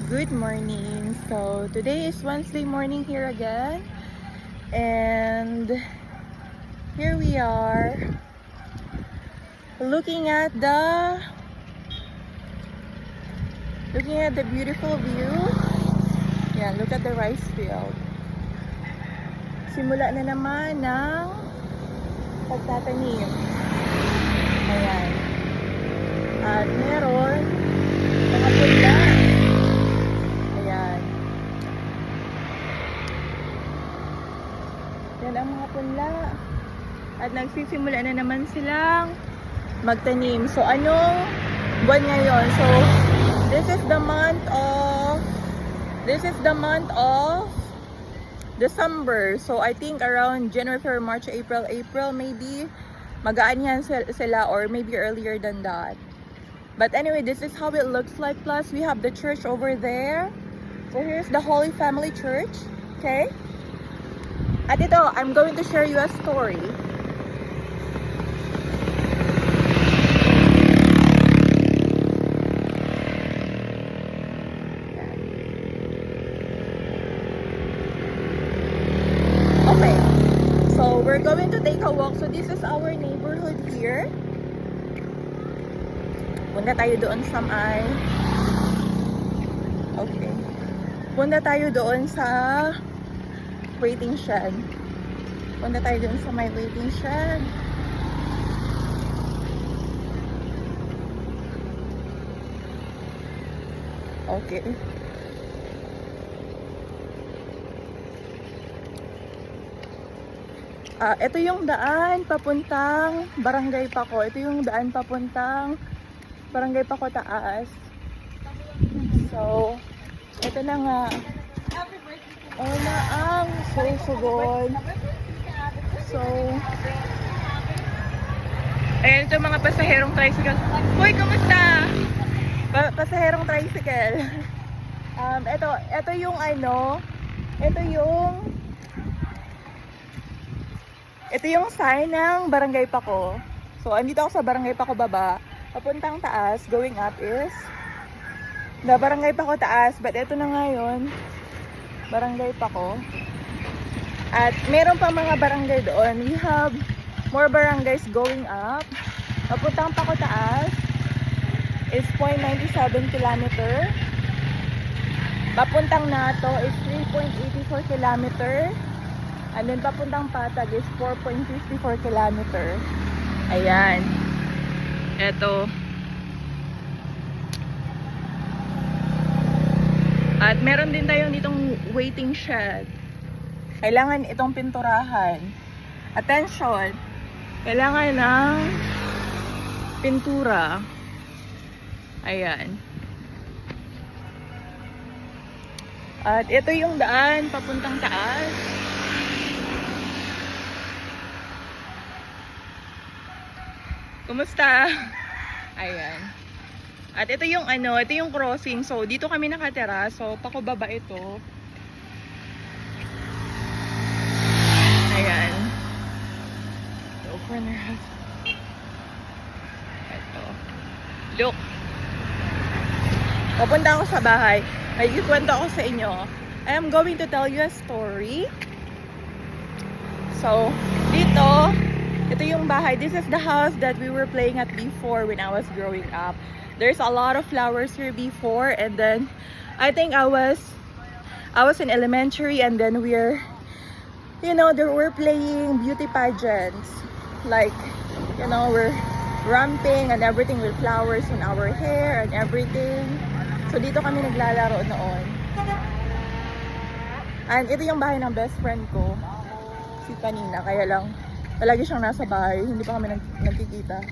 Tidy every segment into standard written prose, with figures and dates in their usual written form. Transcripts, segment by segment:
Good morning. So today is Wednesday morning here again, and here we are looking at the beautiful view. Yeah, look at the rice field. Simula na naman ng pagtatanim. Ayan. At meron mga punla. Ayan. Yan ang mga punla. At nagsisimula na naman silang magtanim. So, anong buwan ngayon? So, this is the month of December. So, I think around January, February, March, April maybe. Magaan yan sila or maybe earlier than that. But anyway, this is how it looks like. Plus, we have the church over there. So, here's the Holy Family Church. Okay? At ito, I'm going to share you a story. Okay. So, we're going to take a walk. So, this is our neighborhood here. Punta tayo doon sa may... Okay. Punta tayo doon sa waiting shed. Punta tayo doon sa may waiting shed. Okay. Ito yung daan papuntang Barangay Paco. Ito yung daan papuntang Barangay Paco Taas. So, ito na nga. Ang susugod. So, ayan ito mga pasaherong tricycle. Hoy, kumusta? Pasaherong tricycle. Ito yung ano, ito yung sign ng Barangay Paco. So, andito ako sa Barangay Paco baba. Papuntang taas, going up is the Barangay Paco Taas. But ito na ngayon, Barangay Paco. At meron pa mga barangay doon. We have more barangays going up. Papuntang Paco Taas is 0.97 kilometer. Papuntang Nato is 3.84 kilometer. And then papuntang Patag is 4.54 kilometer. Ayan. Eto. At meron din tayo ditong waiting shed. Kailangan itong pinturahan. Attention! Kailangan ng pintura. Ayan. At ito yung daan papuntang taas. Kumusta? Ayan. At ito yung ito yung crossing. So dito kami nakatira. So pakubaba ito. Ayan. So corner house. Ito. Look. Papunta ako sa bahay. May ikwento ako sa inyo. I am going to tell you a story. So dito, ito yung bahay. This is the house that we were playing at before when I was growing up. There's a lot of flowers here before, and then I think I was in elementary, and then we're playing beauty pageants. Like, we're ramping and everything with flowers in our hair and everything. So dito kami naglalaro noon. And ito yung bahay ng best friend ko, si Panina. Kaya lang palagi siyang nasa bahay, hindi pa kami nagkikita.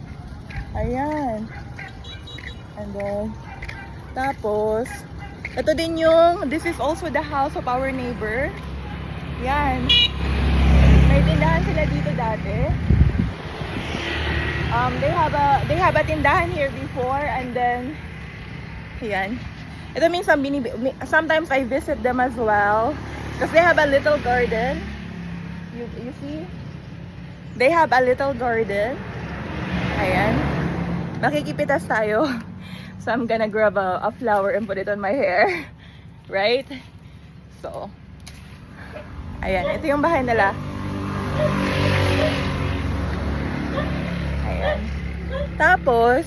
Ayan. And then, tapos, ito din this is also the house of our neighbor. Yan. May tindahan sila dito dati. They have a tindahan here before, and then, yan. Ito minsan sometimes I visit them as well. Because they have a little garden. You see? They have a little garden. Ayan. Makikipitas tayo. So I'm gonna grab a flower and put it on my hair. Right? So, ayan. Ito yung bahay nila. Ayan. Tapos,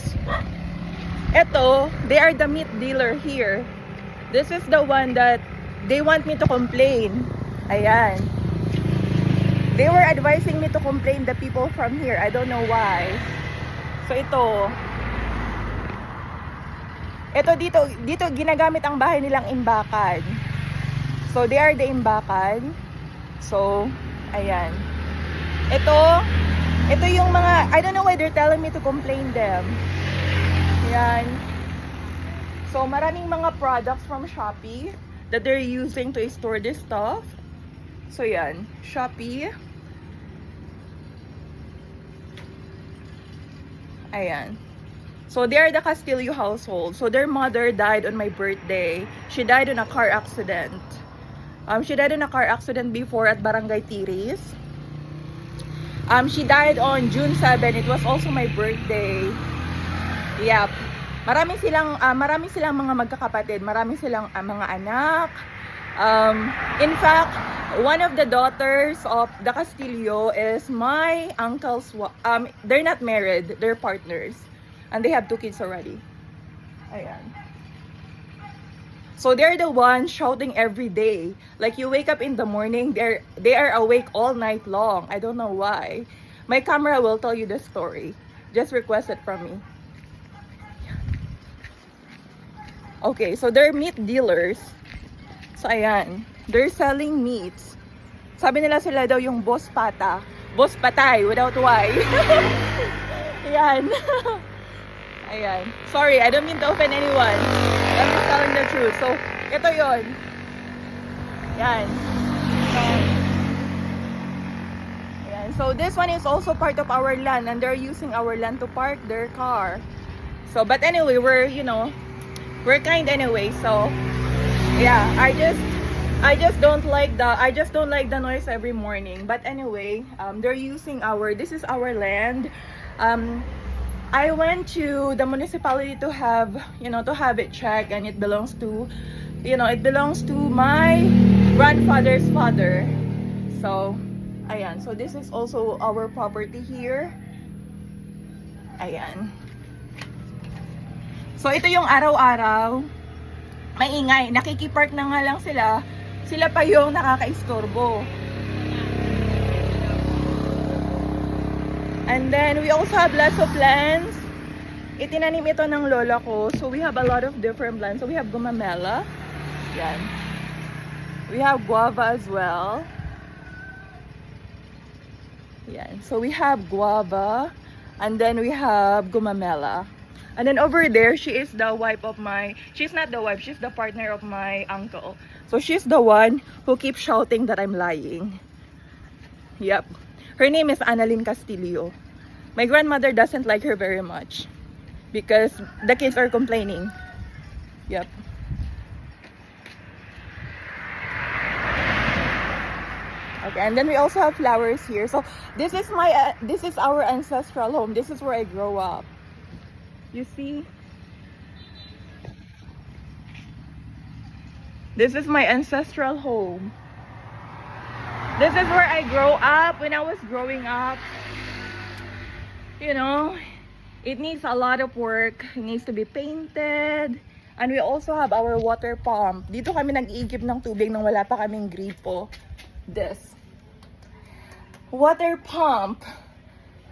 ito, they are the meat dealer here. This is the one that they want me to complain. Ayan. They were advising me to complain the people from here. I don't know why. So, ito dito ginagamit ang bahay nilang imbakan. So, they are the imbakan. So, ayan. Ito yung mga, I don't know why they're telling me to complain them. Ayan. So, maraming mga products from Shopee that they're using to store this stuff. So, yan. Shopee. Ayan. So, they are the Castillo household. So, their mother died on my birthday. She died in a car accident. She died in a car accident before at Barangay Tiris. She died on June 7. It was also my birthday. Yep. Marami silang mga magkakapatid. Marami silang mga anak. In fact, one of the daughters of the Castillo is my uncle's. They're not married. They're partners. And they have 2 kids already. Ayan. So they're the ones shouting every day. Like you wake up in the morning, they are awake all night long. I don't know why. My camera will tell you the story. Just request it from me. Okay, so they're meat dealers. So ayan, they're selling meats. Sabi nila sila daw yung boss pata. Boss patay without Y. Ayan. Ayan. Sorry, I don't mean to offend anyone. I'm just telling the truth. So, ito yon. Yan. Ayan. So, this one is also part of our land and they're using our land to park their car. So, but anyway, we're kind anyway. So, yeah, I just don't like the noise every morning. But anyway, they're using this is our land. I went to the municipality to have it checked, and it belongs to my grandfather's father. So, ayan. So this is also our property here. Ayan. So ito yung araw-araw. Maingay. Nakikipark na nga lang sila. Sila pa yung nakakaistorbo. And then, we also have lots of plants. Itinanim ito ng lola ko. So, we have a lot of different plants. So, we have gumamela. Yan. We have guava as well. Yan. So, we have guava. And then, we have gumamela. And then, over there, she's not the wife. She's the partner of my uncle. So, she's the one who keeps shouting that I'm lying. Yep. Her name is Annalyn Castillo. My grandmother doesn't like her very much because the kids are complaining. Yep. Okay, and then we also have flowers here. So this is our ancestral home. This is where I grew up. You see? This is my ancestral home. This is where I grew up when I was growing up. You know, it needs a lot of work. It needs to be painted. And we also have our water pump. Dito kami nag-iigib ng tubig nang wala pa kaming gripo. This. Water pump.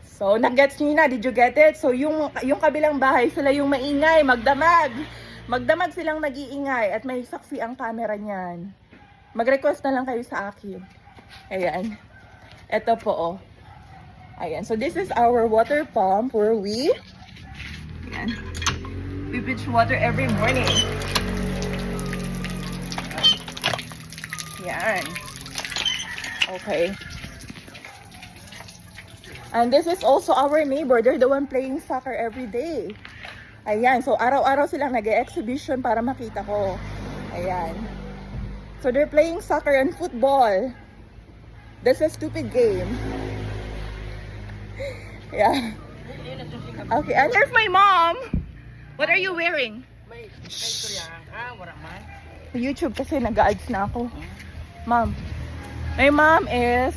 So, nag-gets nyo na. Did you get it? So, yung kabilang bahay, sila yung maingay, magdamag. Magdamag silang nag-iingay at may saksi ang camera niyan. Mag-request na lang kayo sa akin. Ayan. Ito po, oh. Ayan. So, this is our water pump where we pitch water every morning. Ayan. Okay. And this is also our neighbor. They're the one playing soccer every day. Ayan. So, araw-araw silang nag-e-exhibition para makita ko. Ayan. So, they're playing soccer and football. That's a stupid game. Yeah. Okay, and here's my mom. What are you wearing? YouTube kasi nag-ads na ako. Mom. My mom is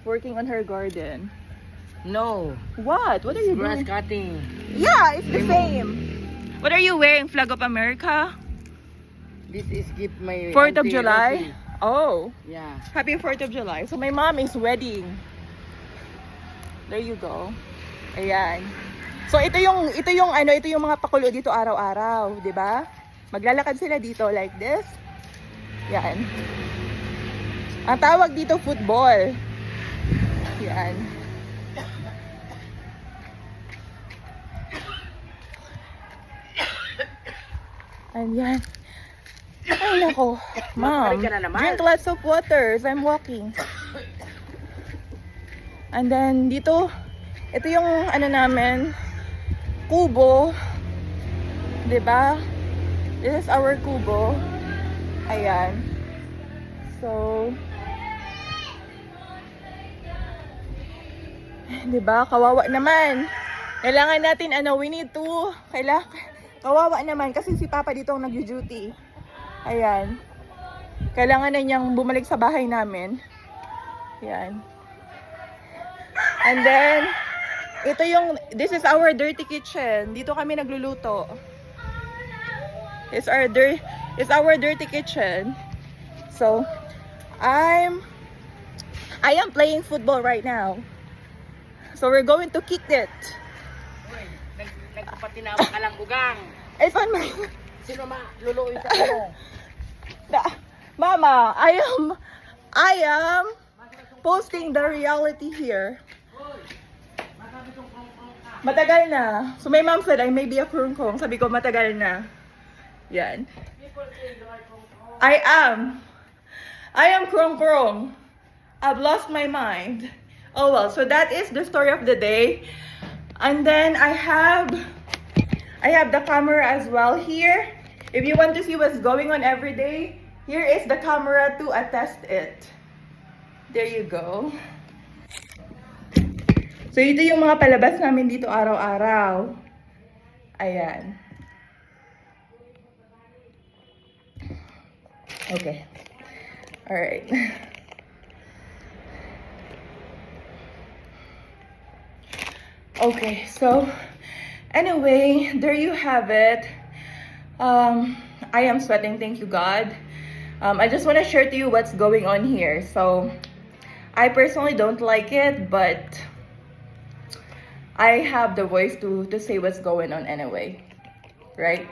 working on her garden. No. What? What are you Grass doing? cutting. Yeah, it's the same. What are you wearing? Flag of America? This is gift my 4th of auntie July? Rosie. Oh. Yeah. Happy 4th of July. So my mom is wedding. There you go. Ayan. So ito yung mga pakulo dito araw-araw, 'di ba? Maglalakad sila dito like this. Yan. Ang tawag dito football. Yan. Ayan. Ay nako, mom. Balik ka na naman. Drink lots of water as I'm walking. And then dito, ito yung ano namin, kubo. 'Di ba? This is our kubo. Ayan. So, 'di ba? Kawawa naman. Kailangan natin we need to kawawa naman kasi si Papa dito ang nag-duty. Ayan. Kailangan na niyang bumalik sa bahay namin. Ayan. And then, this is our dirty kitchen. Dito kami nagluluto. It's our dirty kitchen. So, I am playing football right now. So, we're going to kick it. Nagpapatinawag ka lang bugang. I found my... Sino luluoy sa ano? Mama, I am posting the reality here. Matagal na. So my mom said I may be a krungkrung. Sabi ko matagal na. Yan. I am krungkrung. I've lost my mind. Oh well, so that is the story of the day. And then I have the camera as well here. If you want to see what's going on every day, here is the camera to attest it. There you go. So ito yung mga palabas namin dito araw-araw. Ayan. Okay. Alright. Okay, so anyway, there you have it. I am sweating, thank you God. I just want to share to you what's going on here. So, I personally don't like it, but I have the voice to say what's going on anyway. Right?